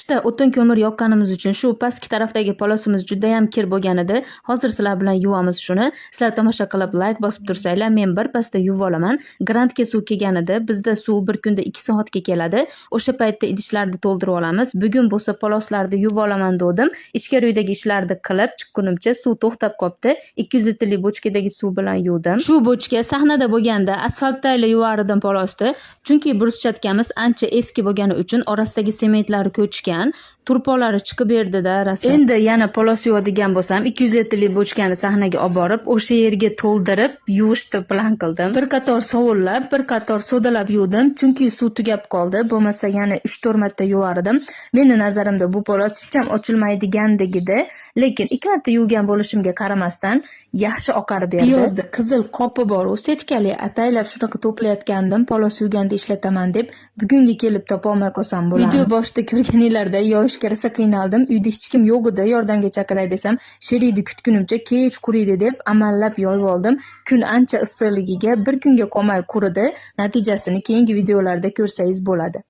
Qishda o'tin ko'mir yoqqanimiz uchun shu pastki tarafdagi polosimiz juda ham kir bo'lgan edi. Hozir sizlar bilan yuvamiz shuni. Sizlar tomosha qilib like bosib tursanglar, men bir pasda yuvib olaman. Grantga suv kelgan edi. Bizda suv bir kunda 2 soatga keladi. O'sha paytda idishlarni to'ldirib olamiz. Bugun bo'lsa poloslarni yuvib olaman dedim. Ichkari uydagi ishlarni qilib chiqqunimcha suv to'xtab qopti. 200 litrli bochkadagi suv bilan yuvdim. Shu bochka sahnada bo'lganda asfaltda yuvar edim polosni. Chunki bruschatkamiz ancha eski bo'lgani uchun orasidagi sementlari ko'chgan, turpoqlari chiqib berdi-da rosa. Endi yana polos yuvadigan bo'lsam, 200 litrli bochkani sahnaga olib borib, o'sha yerga to'ldirib yuvishni plan qildim. Bir qator sovunlab, bir qator sodalab yuvdim, chunki suv tugab qoldi. Bo'lmasa yana 3-4 marta yuvardim. Meni nazarimda bu polos hech ham ochilmaydigandagida, lekin 2 marta yuvgan bo'lishimga qaramasdan yaxshi oqarib berdi. Piyozda qizil qopi bor, u setkali ataylab shunaqa to'playotgandim, polos yuvganda ishlataman deb. Bugunga kelib topa olmay qolsam bo'ladi. Video boshida ko'rganinglarda yoyishga rosa qiynaldim. Uyda hech kim yo'q edi, yordamga chaqiray desam, sherikni kutgunimcha kech quriydi deb amallab yoyib oldim. Kun ancha issiqligiga bir kunga qolmay quridi. Natijasini keyingi videolarda ko'rsangiz bo'ladi.